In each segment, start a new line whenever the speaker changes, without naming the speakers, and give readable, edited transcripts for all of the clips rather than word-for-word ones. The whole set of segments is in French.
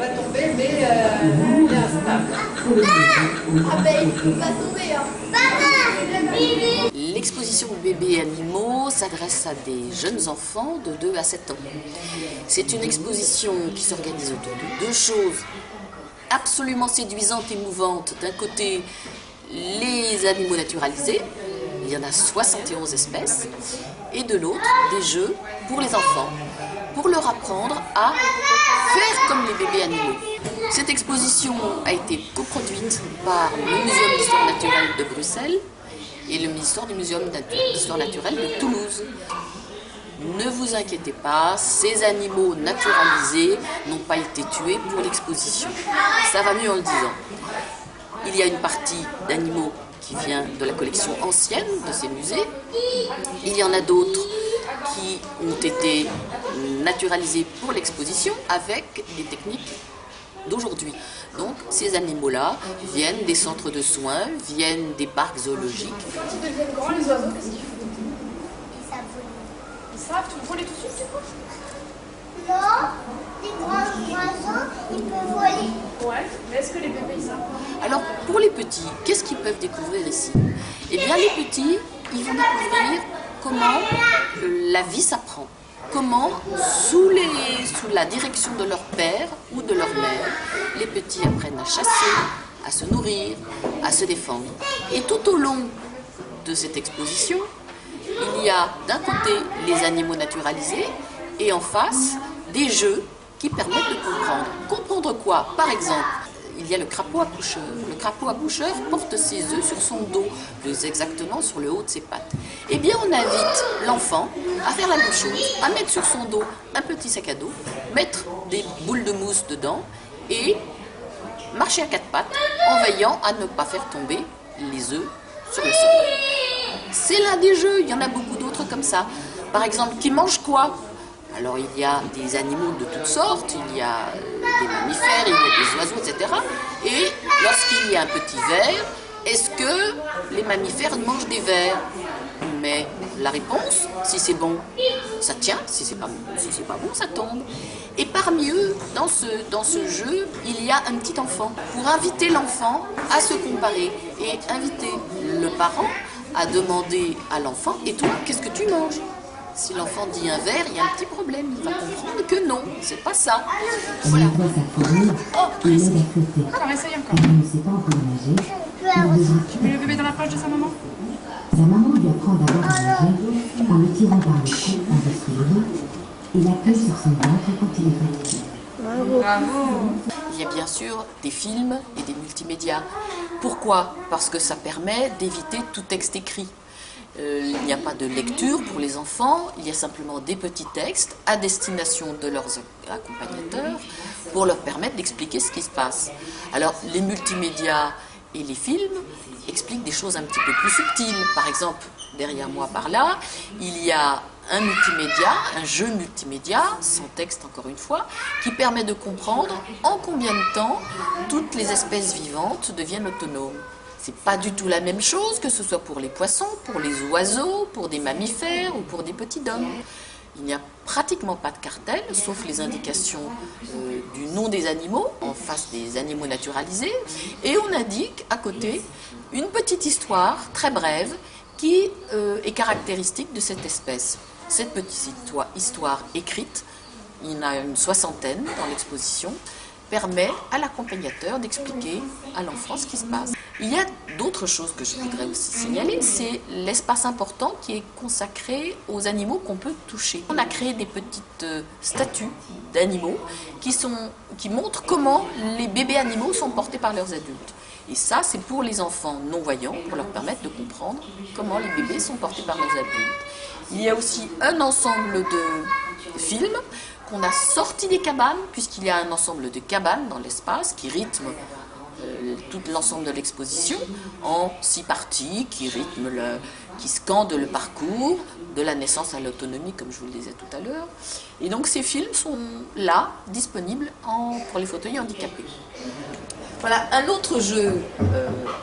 va tomber, mais il est instable.
Ah ben, il va tomber, hein.
L'exposition bébés animaux s'adresse à des jeunes enfants de 2 à 7 ans. C'est une exposition qui s'organise autour de 2 choses absolument séduisantes et mouvantes. D'un côté, les animaux naturalisés, il y en a 71 espèces, et de l'autre, des jeux pour les enfants, pour leur apprendre à faire comme les bébés animaux. Cette exposition a été coproduite par le Muséum d'histoire naturelle de Bruxelles et le ministère du Muséum d'histoire naturelle de Toulouse. Ne vous inquiétez pas, ces animaux naturalisés n'ont pas été tués pour l'exposition. Ça va mieux en le disant. Il y a une partie d'animaux qui vient de la collection ancienne de ces musées. Il y en a d'autres qui ont été naturalisés pour l'exposition avec des techniques d'aujourd'hui. Donc ces animaux-là viennent des centres de soins, viennent des parcs zoologiques.
Quand ils deviennent grands, les oiseaux, qu'est-ce qu'ils font?
Ils savent voler.
Ils savent, tu voler tout de suite, c'est quoi?
Non, les grands oiseaux, ils peuvent voler.
Ouais, mais est-ce que les bébés, ils savent?
Alors pour les petits, qu'est-ce qu'ils peuvent découvrir ici? Eh bien les petits, ils vont découvrir comment la vie s'apprend. Comment, sous la direction de leur père ou de leur mère, les petits apprennent à chasser, à se nourrir, à se défendre. Et tout au long de cette exposition, il y a d'un côté les animaux naturalisés et en face des jeux qui permettent de comprendre. Comprendre quoi? Par exemple, il y a le crapaud accoucheur. Le crapaud accoucheur porte ses œufs sur son dos, plus exactement sur le haut de ses pattes. Eh bien, on invite l'enfant à faire la même chose, à mettre sur son dos un petit sac à dos, mettre des boules de mousse dedans et marcher à 4 pattes en veillant à ne pas faire tomber les œufs sur le sol. C'est l'un des jeux, il y en a beaucoup d'autres comme ça. Par exemple, qui mange quoi? Alors il y a des animaux de toutes sortes, il y a des mammifères, il y a des oiseaux, etc. Et lorsqu'il y a un petit ver, est-ce que les mammifères mangent des vers? Mais la réponse, si c'est bon, ça tient, si c'est pas bon, ça tombe. Et parmi eux, dans ce jeu, il y a un petit enfant. Pour inviter l'enfant à se comparer et inviter le parent à demander à l'enfant, et toi, qu'est-ce que tu manges? Si l'enfant dit un verre, il y a un petit problème. Il va comprendre que non, c'est pas ça. Voilà.
Oh, presque. Alors, essaye encore.
Elle ne sait pas encore nager.
Tu mets le bébé dans la poche de sa maman?
Sa maman lui apprend d'abord à nager en le tirant par le cou par-dessus le dos et l'accueille sur son ventre quand il est fatigué.
Bravo.
Il y a bien sûr des films et des multimédias. Pourquoi? Parce que ça permet d'éviter tout texte écrit. Il n'y a pas de lecture pour les enfants, il y a simplement des petits textes à destination de leurs accompagnateurs pour leur permettre d'expliquer ce qui se passe. Alors les multimédias et les films expliquent des choses un petit peu plus subtiles. Par exemple, derrière moi par là, il y a un multimédia, un jeu multimédia, sans texte encore une fois, qui permet de comprendre en combien de temps toutes les espèces vivantes deviennent autonomes. C'est pas du tout la même chose que ce soit pour les poissons, pour les oiseaux, pour des mammifères ou pour des petits dômes. Il n'y a pratiquement pas de cartel, sauf les indications du nom des animaux, en face des animaux naturalisés. Et on indique à côté une petite histoire très brève qui est caractéristique de cette espèce. Cette petite histoire écrite, il y en a une 60aine dans l'exposition, permet à l'accompagnateur d'expliquer à l'enfant ce qui se passe. Il y a d'autres choses que je voudrais aussi signaler, c'est l'espace important qui est consacré aux animaux qu'on peut toucher. On a créé des petites statues d'animaux qui montrent comment les bébés animaux sont portés par leurs adultes. Et ça, c'est pour les enfants non-voyants, pour leur permettre de comprendre comment les bébés sont portés par leurs adultes. Il y a aussi un ensemble de films qu'on a sortis des cabanes, puisqu'il y a un ensemble de cabanes dans l'espace qui rythme tout l'ensemble de l'exposition en 6 parties qui scandent le parcours de la naissance à l'autonomie, comme je vous le disais tout à l'heure. Et donc ces films sont là, disponibles pour les fauteuils handicapés. Voilà, un autre jeu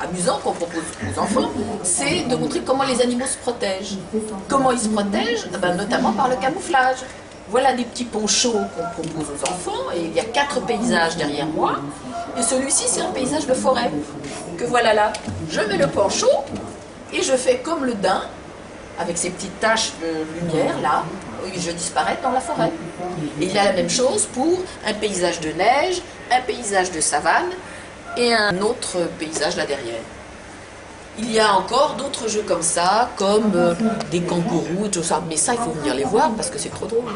amusant qu'on propose aux enfants, c'est de montrer comment les animaux se protègent. Comment ils se protègent? Notamment par le camouflage. Voilà des petits ponchos qu'on propose aux enfants, et il y a 4 paysages derrière moi. Et celui-ci, c'est un paysage de forêt, que voilà là. Je mets le poncho, et je fais comme le daim, avec ces petites taches de lumière là, et je disparais dans la forêt. Et il y a la même chose pour un paysage de neige, un paysage de savane, et un autre paysage là derrière. Il y a encore d'autres jeux comme ça, comme des kangourous et tout ça. Mais ça, il faut venir les voir parce que c'est trop drôle.